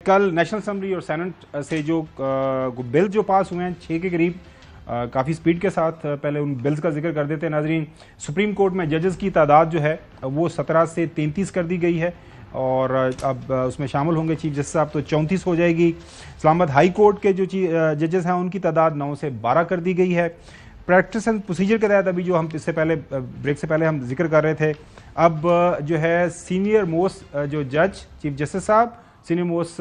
کل national assembly اور Saint سے جو بل جو پاس ہوئے ہیں 6 کے قریب، کافی سپیڈ کے ساتھ پہلے ان بلز کا ذکر کر دیتے ہیں ناظرین۔ سپریم کورٹ میں ججز کی تعداد جو ہے وہ 17 سے 33 کر دی گئی ہے، اور اب اس میں شامل ہوں گے چیف جسٹس صاحب تو 34 ہو جائے گی۔ اسلام آباد ہائی کورٹ کے جو ججز ہیں ان کی تعداد 9 سے 12 کر دی گئی ہے۔ پریکٹس اینڈ پروسیجر کے تحت ابھی جو ہم اس سے پہلے بریک سے پہلے ہم ذکر کر رہے تھے، اب جو ہے سینئر موسٹ جو جج چیف جسٹس صاحب، سینئر موسٹ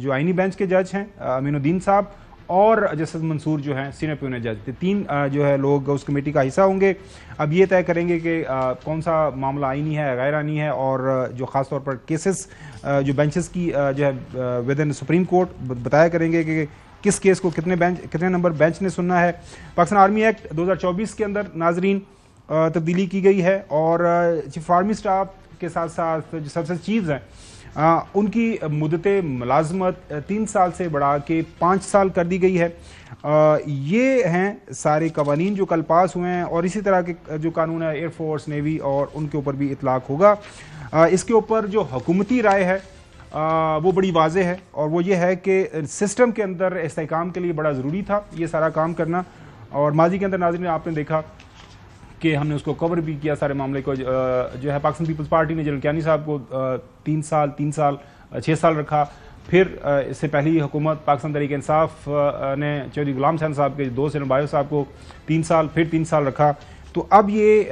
جو آئینی بینچ کے جج ہیں امین الدین صاحب، اور جسٹس منصور جو ہیں سینئر پیونل جج، 3 جو ہے لوگ اس کمیٹی کا حصہ ہوں گے۔ اب یہ طے کریں گے کہ کون سا معاملہ آئینی ہے غیر آئینی ہے، اور جو خاص طور پر کیسز جو بینچز کی جو ہے ود ان سپریم کورٹ بتایا کریں گے کہ کس کیس کو کتنے نمبر بینچ نے سننا ہے۔ پاکستان آرمی ایکٹ 2024 کے اندر ناظرین تبدیلی کی گئی ہے، اور چیف آرمی سٹاف کے ساتھ ساتھ جو سب سے چیفز ہیں ان کی مدت ملازمت 3 سال سے بڑھا کے 5 سال کر دی گئی ہے۔ یہ ہیں سارے قوانین جو کل پاس ہوئے ہیں، اور اسی طرح کے جو قانون ہے ایئر فورس، نیوی اور ان کے اوپر بھی اطلاق ہوگا۔ اس کے اوپر جو حکومتی رائے ہے وہ بڑی واضح ہے، اور وہ یہ ہے کہ سسٹم کے اندر استحکام کے لیے بڑا ضروری تھا یہ سارا کام کرنا، اور ماضی کے اندر ناظرین آپ نے دیکھا کہ ہم نے اس کو کور بھی کیا سارے معاملے کو۔ جو ہے پاکستان پیپلز پارٹی نے جنرل کیانی صاحب کو 3 سال 6 سال رکھا، پھر اس سے پہلی حکومت پاکستان تحریک انصاف نے چودھری غلام حسین صاحب کے 2 بایو صاحب کو 3 سال، پھر 3 سال رکھا، تو اب یہ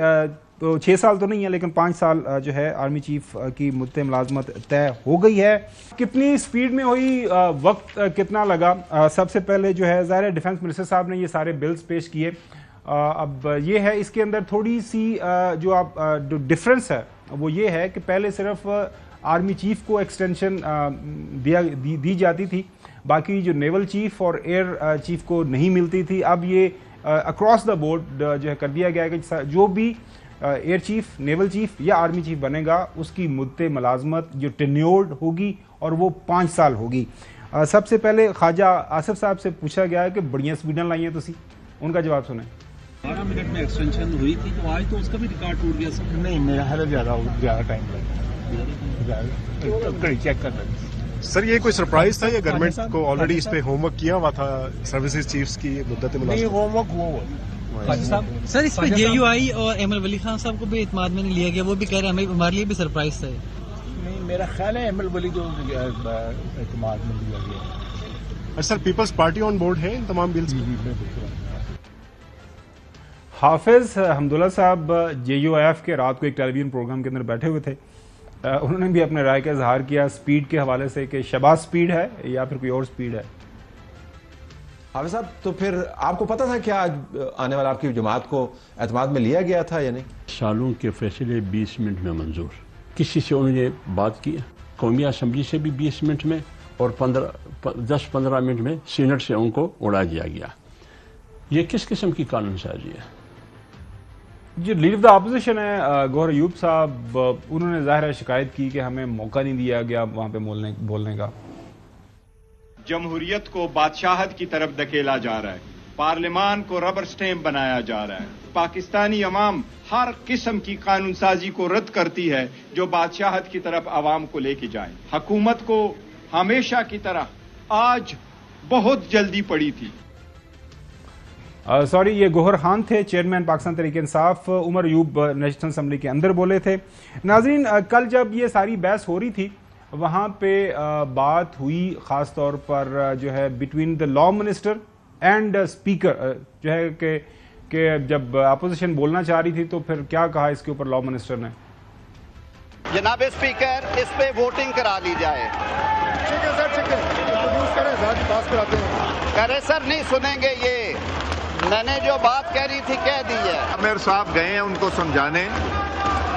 6 سال تو نہیں ہے لیکن 5 سال جو ہے آرمی چیف کی مدت ملازمت طے ہو گئی ہے۔ کتنی سپیڈ میں ہوئی، وقت کتنا لگا؟ سب سے پہلے جو ہے ظاہر ڈیفنس منسٹر صاحب نے یہ سارے بلز پیش کیے۔ اب یہ ہے اس کے اندر تھوڑی سی جو ڈفرنس ہے وہ یہ ہے کہ پہلے صرف آرمی چیف کو ایکسٹینشن دی جاتی تھی، باقی جو نیول چیف اور ایئر چیف کو نہیں ملتی تھی۔ اب یہ اکراس دا بورڈ جو ہے کر دیا گیا ہے کہ جو بھی ایئر چیف، نیول چیف یا آرمی چیف بنے گا اس کی مدت ملازمت جو ٹینیورڈ ہوگی اور وہ 5 سال ہوگی۔ سب سے پہلے خواجہ آصف صاحب سے پوچھا گیا ہے کہ بڑیاں سپیڈاں لائیں تسی، ان کا جواب سنیں۔ 12 منٹ میں ایکسٹینشن ہوئی تھی تو آج تو اس کا بھی ریکارڈ ٹوٹ گیا سر۔ نہیں، میرا خیال ہے زیادہ ٹائم لگا، چیک کر رہے سر۔ یہ کوئی سرپرائز تھا یا گورنمنٹ کو آلریڈی اس پہ ہوم ورک کیا ہوا تھا سروسز چیفز کی مدت نہیں، ملازمت؟ ہوم ورک ہوا سر اس پہ JUI اور احمد ولی خان صاحب کو بھی اعتماد میں نہیں لیا گیا، وہ بھی کہہ رہے ہیں ہمارے لیے بھی سرپرائز تھا۔ نہیں، میرا خیال ہے احمد ولی کو اعتماد میں لیا گیا۔ سر پیپلز پارٹی آن بورڈ ہے ان تمام بلز؟ حافظ حمداللہ صاحب JUIF کے رات کو ایک ٹیلی ویژن پروگرام کے اندر بیٹھے ہوئے تھے، انہوں نے بھی اپنے رائے کا اظہار کیا سپیڈ کے حوالے سے کہ شہباز سپیڈ ہے یا پھر کوئی اور سپیڈ ہے۔ حافظ صاحب، تو پھر آپ کو پتا تھا کہ آج آنے والا آپ کی جماعت کو اعتماد میں لیا گیا تھا یا نہیں؟ سالوں کے فیصلے 20 منٹ میں منظور، کسی سے انہوں نے بات کی قومی اسمبلی سے بھی 20 منٹ میں، اور 10-15 منٹ میں سینٹ سے ان کو اڑا دیا گیا۔ یہ کس قسم کی قانون سازی ہے؟ جو لیڈر آف دا اپوزیشن ہے گوہر ایوب صاحب، انہوں نے ظاہر شکایت کی کہ ہمیں موقع نہیں دیا گیا وہاں پہ بولنے کا۔ جمہوریت کو بادشاہت کی طرف دھکیلا جا رہا ہے، پارلیمان کو ربر سٹیمپ بنایا جا رہا ہے۔ پاکستانی عوام ہر قسم کی قانون سازی کو رد کرتی ہے جو بادشاہت کی طرف عوام کو لے کے جائیں۔ حکومت کو ہمیشہ کی طرح آج بہت جلدی پڑی تھی۔ سوری، یہ گوہر خان تھے chairman Pakistan Tehreek Insaf. Omar Ayub national assembly کے اندر بولے تھے۔ ناظرین، کل جب یہ ساری بحث ہو رہی تھی وہاں پہ بات ہوئی خاص طور پر جو ہے between the law minister and speaker, جو ہے کہ جب اپوزیشن بولنا چاہ رہی تھی تو پھر کیا کہا اس کے اوپر لا منسٹر نے؟ جناب اسپیکر، اس پہ ووٹنگ کرا لی جائے۔ کرے سر، نہیں سنیں گے یہ، میں نے جو بات کہہ رہی تھی کہہ دی ہے۔ امیر صاحب گئے ہیں ان کو سمجھانے،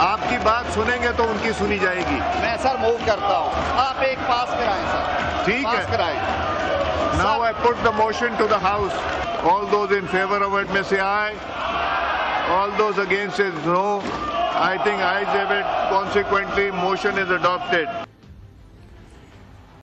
آپ کی بات سنیں گے تو ان کی سنی جائے گی۔ میں سر موو کرتا ہوں، آپ ایک پاس کرائیں سر۔ ٹھیک ہے، پاس کرائیں۔ Now I put the motion to the House. All those in favor of it may say aye. All those against it no. I think ayes have it. Consequently, motion is adopted.